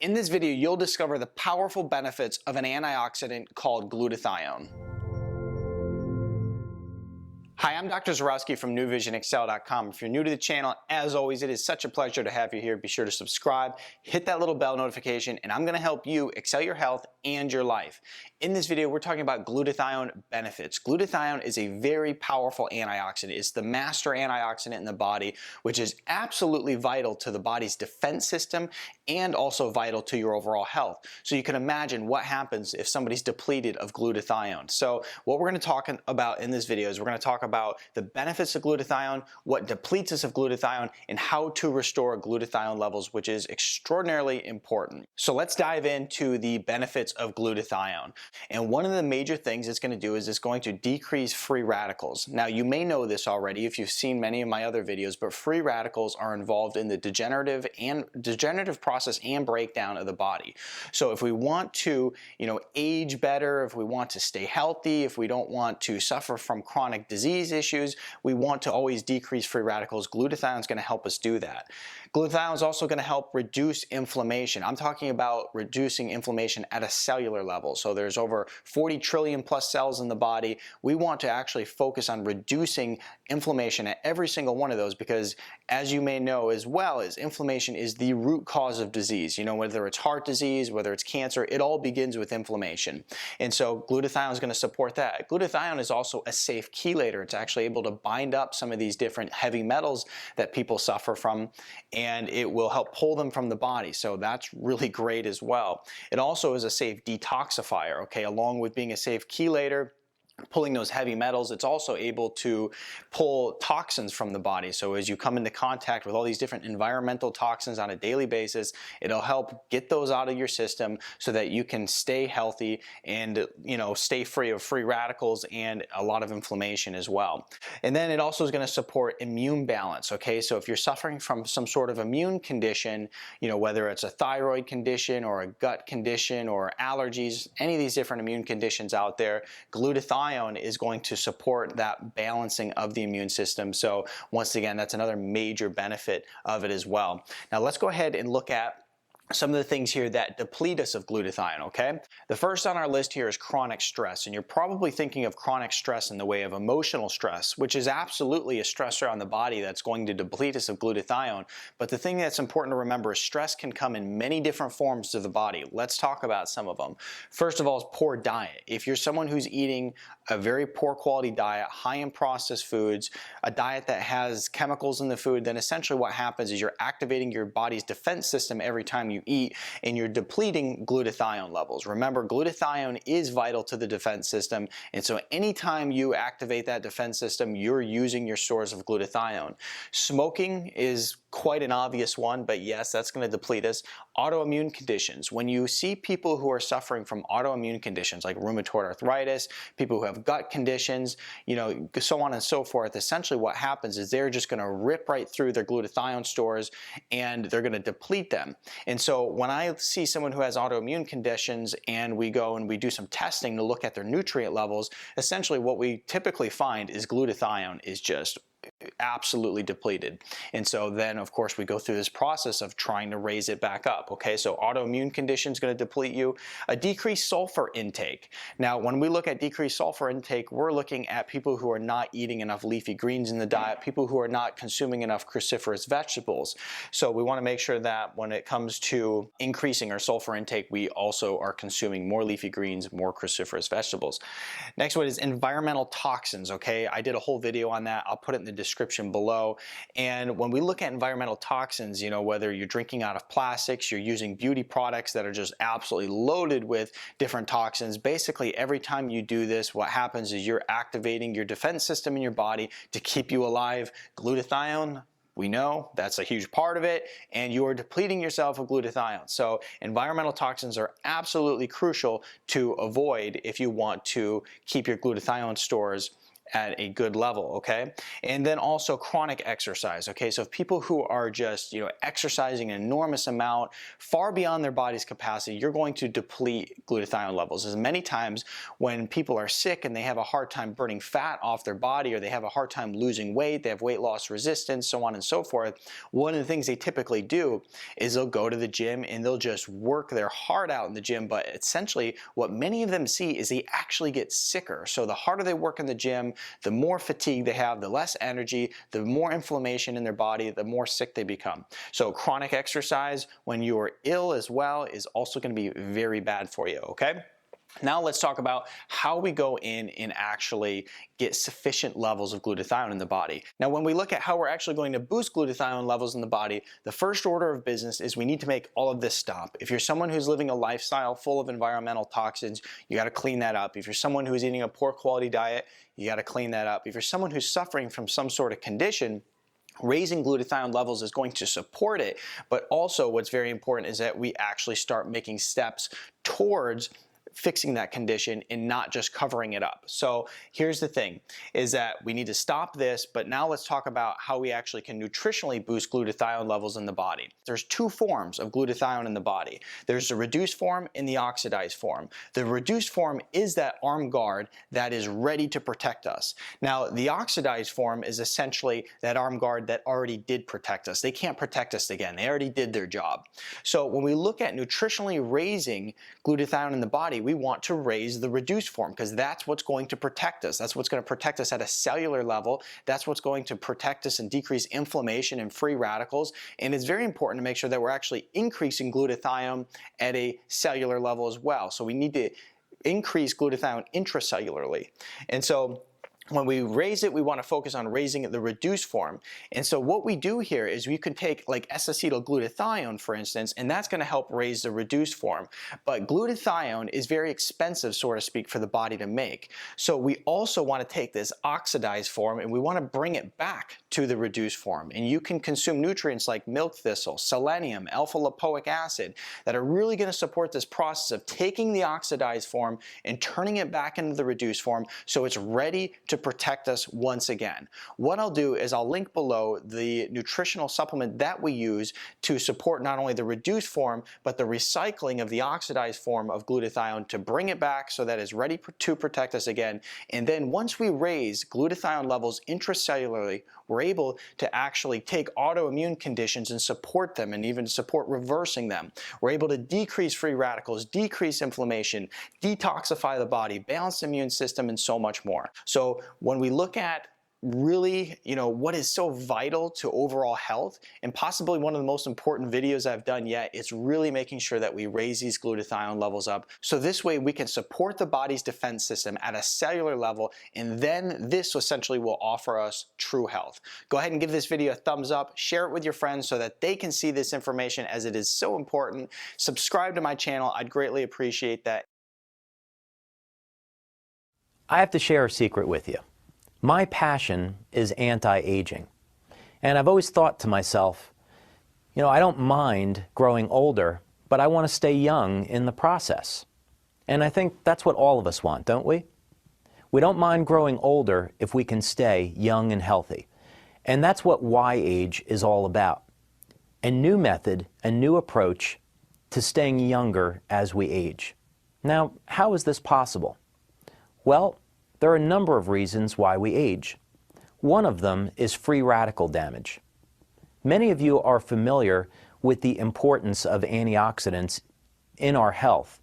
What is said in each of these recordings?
In this video, you'll discover the powerful benefits of an antioxidant called glutathione. Hi, I'm Dr. Zyrowski from NewVisionExcel.com. If you're new to the channel, as always, it is such a pleasure to have you here. Be sure to subscribe, hit that little bell notification, and I'm going to help you excel your health and your life. In this video, we're talking about glutathione benefits. Glutathione is a very powerful antioxidant. It's the master antioxidant in the body, which is absolutely vital to the body's defense system and also vital to your overall health. So you can imagine what happens if somebody's depleted of glutathione. So what we're going to talk about in this video is we're going to talk about the benefits of glutathione, what depletes us of glutathione, and how to restore glutathione levels, which is extraordinarily important. So let's dive into the benefits of glutathione. And one of the major things it's going to do is it's going to decrease free radicals. Now, you may know this already if you've seen many of my other videos, but free radicals are involved in the degenerative process and breakdown of the body. So if we want to, age better, if we want to stay healthy, if we don't want to suffer from chronic disease issues, we want to always decrease free radicals. Glutathione is going to help us do that. Glutathione is also going to help reduce inflammation. I'm talking about reducing inflammation at a cellular level. So there's over 40 trillion plus cells in the body. We want to actually focus on reducing inflammation at every single one of those because, as you may know as well, is inflammation is the root cause of disease. Whether it's heart disease, whether it's cancer, it all begins with inflammation. And so glutathione is going to support that. Glutathione is also a safe chelator. It's actually able to bind up some of these different heavy metals that people suffer from, and it will help pull them from the body. So that's really great as well. It also is a safe detoxifier, okay? Along with being a safe chelator, pulling those heavy metals, it's also able to pull toxins from the body. So as you come into contact with all these different environmental toxins on a daily basis, it'll help get those out of your system so that you can stay healthy and stay free of free radicals and a lot of inflammation as well. And then it also is going to support immune balance, okay? So if you're suffering from some sort of immune condition, whether it's a thyroid condition or a gut condition or allergies, any of these different immune conditions out there, glutathione is going to support that balancing of the immune system. So once again, that's another major benefit of it as well. Now let's go ahead and look at some of the things here that deplete us of glutathione, okay? The first on our list here is chronic stress, and you're probably thinking of chronic stress in the way of emotional stress, which is absolutely a stressor on the body that's going to deplete us of glutathione. But the thing that's important to remember is stress can come in many different forms to the body. Let's talk about some of them. First of all is poor diet. If you're someone who's eating a very poor quality diet, high in processed foods, a diet that has chemicals in the food, then essentially what happens is you're activating your body's defense system every time you eat, and you're depleting glutathione levels. Remember, glutathione is vital to the defense system, and so anytime you activate that defense system, you're using your stores of glutathione. Smoking is quite an obvious one, but yes, that's going to deplete us. Autoimmune conditions. When you see people who are suffering from autoimmune conditions like rheumatoid arthritis, people who have gut conditions, so on and so forth, essentially what happens is they're just going to rip right through their glutathione stores and they're going to deplete them. And so when I see someone who has autoimmune conditions and we go and we do some testing to look at their nutrient levels, essentially what we typically find is glutathione is just absolutely depleted. And so then of course we go through this process of trying to raise it back up. Okay, so autoimmune condition is going to deplete you. A decreased sulfur intake. Now when we look at decreased sulfur intake, we're looking at people who are not eating enough leafy greens in the diet, people who are not consuming enough cruciferous vegetables. So we want to make sure that when it comes to increasing our sulfur intake, we also are consuming more leafy greens, more cruciferous vegetables. Next one is environmental toxins. Okay, I did a whole video on that. I'll put it in the description below. And when we look at environmental toxins, whether you're drinking out of plastics, you're using beauty products that are just absolutely loaded with different toxins, basically every time you do this, what happens is you're activating your defense system in your body to keep you alive. Glutathione, we know that's a huge part of it, and you are depleting yourself of glutathione. So environmental toxins are absolutely crucial to avoid if you want to keep your glutathione stores at a good level, okay? And then also chronic exercise, okay? So if people who are just, exercising an enormous amount, far beyond their body's capacity, you're going to deplete glutathione levels. As many times when people are sick and they have a hard time burning fat off their body, or they have a hard time losing weight, they have weight loss resistance, so on and so forth, one of the things they typically do is they'll go to the gym and they'll just work their heart out in the gym, but essentially what many of them see is they actually get sicker. So the harder they work in the gym, the more fatigue they have, the less energy, the more inflammation in their body, the more sick they become. So chronic exercise when you are ill as well is also going to be very bad for you, okay? Now let's talk about how we go in and actually get sufficient levels of glutathione in the body. Now when we look at how we're actually going to boost glutathione levels in the body, the first order of business is we need to make all of this stop. If you're someone who's living a lifestyle full of environmental toxins, you got to clean that up. If you're someone who's eating a poor quality diet, you got to clean that up. If you're someone who's suffering from some sort of condition, raising glutathione levels is going to support it, but also what's very important is that we actually start making steps towards fixing that condition and not just covering it up. So here's the thing, is that we need to stop this, but now let's talk about how we actually can nutritionally boost glutathione levels in the body. There's two forms of glutathione in the body. There's the reduced form and the oxidized form. The reduced form is that armed guard that is ready to protect us. Now the oxidized form is essentially that armed guard that already did protect us. They can't protect us again. They already did their job. So when we look at nutritionally raising glutathione in the body, we want to raise the reduced form because that's what's going to protect us. That's what's going to protect us at a cellular level. That's what's going to protect us and decrease inflammation and free radicals. And it's very important to make sure that we're actually increasing glutathione at a cellular level as well. So we need to increase glutathione intracellularly. And so when we raise it, we want to focus on raising the reduced form. And so what we do here is we can take like S-acetylglutathione, for instance, and that's going to help raise the reduced form. But glutathione is very expensive, so to speak, for the body to make. So we also want to take this oxidized form and we want to bring it back to the reduced form. And you can consume nutrients like milk thistle, selenium, alpha-lipoic acid that are really going to support this process of taking the oxidized form and turning it back into the reduced form so it's ready to protect us once again. What I'll do is I'll link below the nutritional supplement that we use to support not only the reduced form, but the recycling of the oxidized form of glutathione to bring it back so that it's ready to protect us again. And then once we raise glutathione levels intracellularly, we're able to actually take autoimmune conditions and support them and even support reversing them. We're able to decrease free radicals, decrease inflammation, detoxify the body, balance the immune system, and so much more. So when we look at really, what is so vital to overall health, and possibly one of the most important videos I've done yet, is really making sure that we raise these glutathione levels up. So this way we can support the body's defense system at a cellular level, and then this essentially will offer us true health. Go ahead and give this video a thumbs up, share it with your friends so that they can see this information as it is so important. Subscribe to my channel, I'd greatly appreciate that. I have to share a secret with you. My passion is anti-aging. And I've always thought to myself, I don't mind growing older, but I want to stay young in the process. And I think that's what all of us want, don't we? We don't mind growing older if we can stay young and healthy. And that's what YAGE is all about. A new method, a new approach to staying younger as we age. Now, how is this possible? Well, there are a number of reasons why we age. One of them is free radical damage. Many of you are familiar with the importance of antioxidants in our health.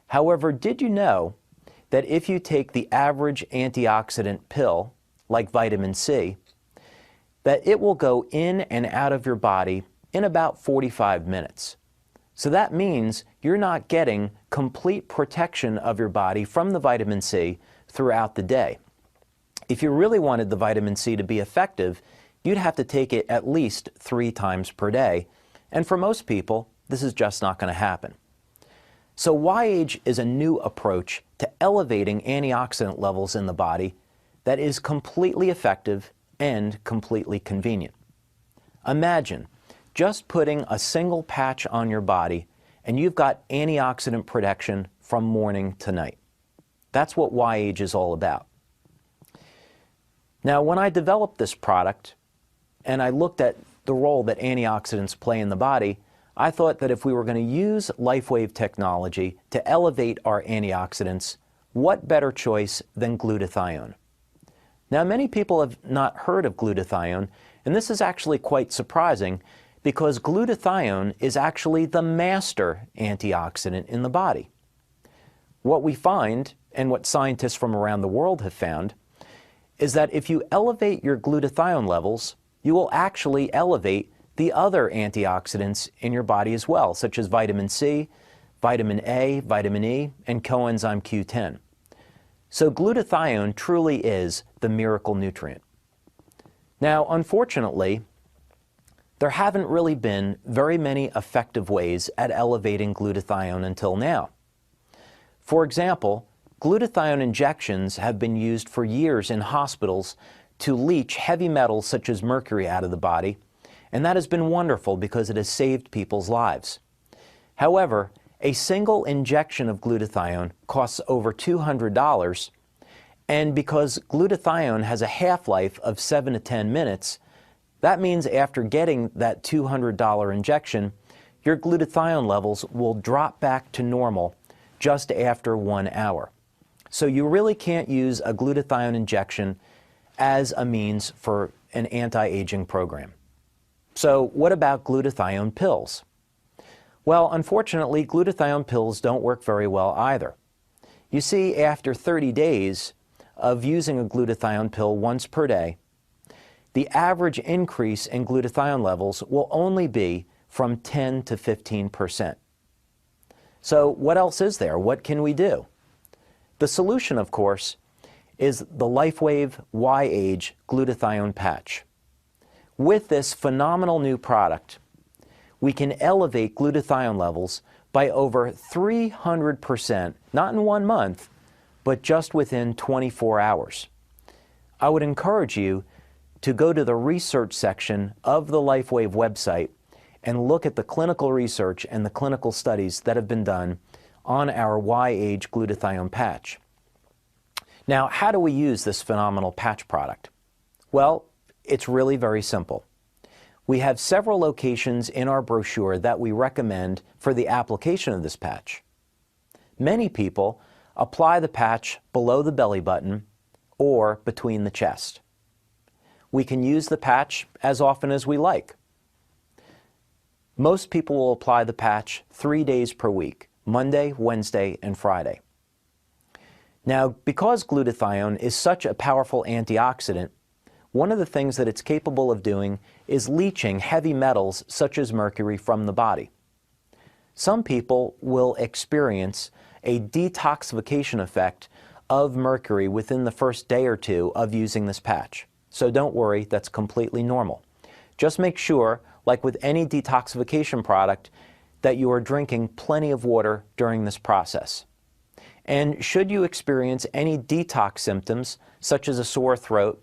However, did you know that if you take the average antioxidant pill, like vitamin C, that it will go in and out of your body in about 45 minutes. So that means you're not getting complete protection of your body from the vitamin C throughout the day. If you really wanted the vitamin C to be effective, you'd have to take it at least 3 times per day. And for most people, this is just not going to happen. So YAGE is a new approach to elevating antioxidant levels in the body that is completely effective and completely convenient. Imagine just putting a single patch on your body and you've got antioxidant protection from morning to night. That's what YAGE is all about. Now, when I developed this product and I looked at the role that antioxidants play in the body, I thought that if we were going to use LifeWave technology to elevate our antioxidants, what better choice than glutathione? Now, many people have not heard of glutathione, and this is actually quite surprising because glutathione is actually the master antioxidant in the body. What we find, and what scientists from around the world have found, is that if you elevate your glutathione levels, you will actually elevate the other antioxidants in your body as well, such as vitamin C, vitamin A, vitamin E, and coenzyme Q10. So glutathione truly is the miracle nutrient. Now, unfortunately, there haven't really been very many effective ways at elevating glutathione until now. For example, glutathione injections have been used for years in hospitals to leach heavy metals such as mercury out of the body, and that has been wonderful because it has saved people's lives. However, a single injection of glutathione costs over $200, and because glutathione has a half-life of 7 to 10 minutes, that means after getting that $200 injection, your glutathione levels will drop back to normal just after 1 hour. So you really can't use a glutathione injection as a means for an anti-aging program. So what about glutathione pills? Well, unfortunately, glutathione pills don't work very well either. You see, after 30 days of using a glutathione pill once per day, the average increase in glutathione levels will only be from 10 to 15%. So what else is there? What can we do? The solution, of course, is the LifeWave Y-Age Glutathione Patch. With this phenomenal new product, we can elevate glutathione levels by over 300%, not in 1 month, but just within 24 hours. I would encourage you to go to the research section of the LifeWave website and look at the clinical research and the clinical studies that have been done on our Y-Age Glutathione Patch. Now, how do we use this phenomenal patch product? Well, it's really very simple. We have several locations in our brochure that we recommend for the application of this patch. Many people apply the patch below the belly button or between the chest. We can use the patch as often as we like. Most people will apply the patch 3 days per week, Monday, Wednesday, and Friday. Now, because glutathione is such a powerful antioxidant, one of the things that it's capable of doing is leaching heavy metals such as mercury from the body. Some people will experience a detoxification effect of mercury within the first day or two of using this patch. So don't worry, that's completely normal. Just make sure, like with any detoxification product, that you are drinking plenty of water during this process. And should you experience any detox symptoms, such as a sore throat,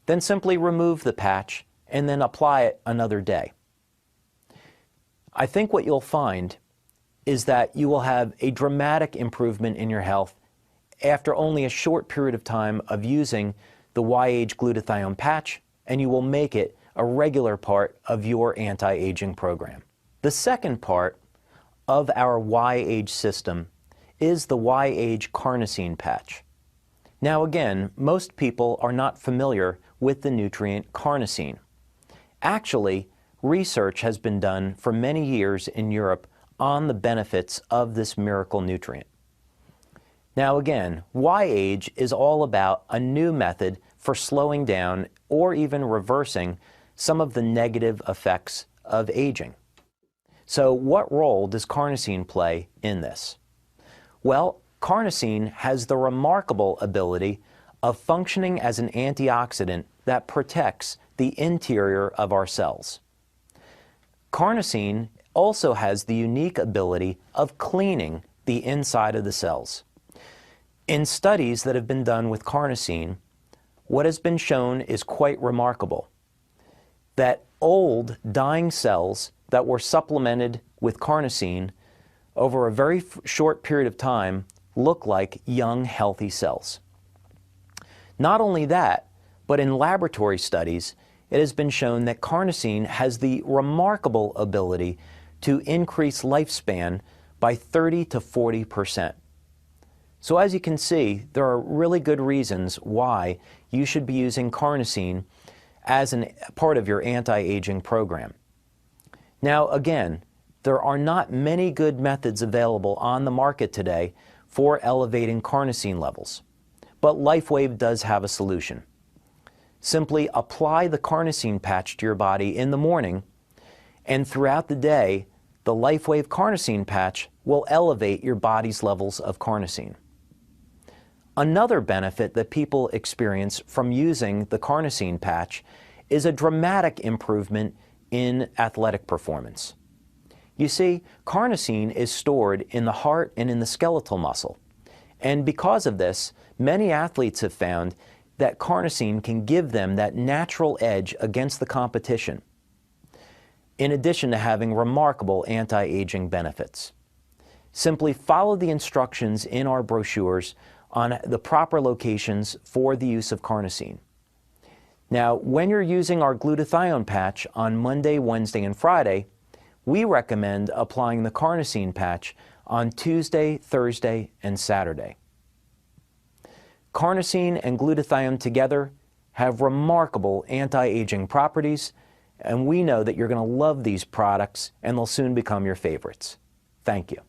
then simply remove the patch and then apply it another day. I think what you'll find is that you will have a dramatic improvement in your health after only a short period of time of using the Y-Age Glutathione patch, and you will make it a regular part of your anti-aging program. The second part of our Y-Age system is the Y-Age Carnosine patch. Now again, most people are not familiar with the nutrient carnosine. Actually, research has been done for many years in Europe on the benefits of this miracle nutrient. Now again, Y-Age is all about a new method for slowing down or even reversing some of the negative effects of aging. So what role does carnosine play in this? Well, carnosine has the remarkable ability of functioning as an antioxidant that protects the interior of our cells. Carnosine also has the unique ability of cleaning the inside of the cells. In studies that have been done with carnosine, what has been shown is quite remarkable, that old, dying cells that were supplemented with carnosine over a very short period of time look like young, healthy cells. Not only that, But in laboratory studies, it has been shown that carnosine has the remarkable ability to increase lifespan by 30 to 40%. So as you can see, there are really good reasons why you should be using carnosine as a part of your anti-aging program. Now again, there are not many good methods available on the market today for elevating carnosine levels, but LifeWave does have a solution. Simply apply the carnosine patch to your body in the morning, and throughout the day, the LifeWave carnosine patch will elevate your body's levels of carnosine. Another benefit that people experience from using the carnosine patch is a dramatic improvement in athletic performance. You see, carnosine is stored in the heart and in the skeletal muscle, and because of this, many athletes have found that carnosine can give them that natural edge against the competition, in addition to having remarkable anti-aging benefits. Simply follow the instructions in our brochures on the proper locations for the use of carnosine. Now, when you're using our glutathione patch on Monday, Wednesday, and Friday, we recommend applying the carnosine patch on Tuesday, Thursday, and Saturday. Carnosine and glutathione together have remarkable anti-aging properties, and we know that you're going to love these products and they'll soon become your favorites. Thank you.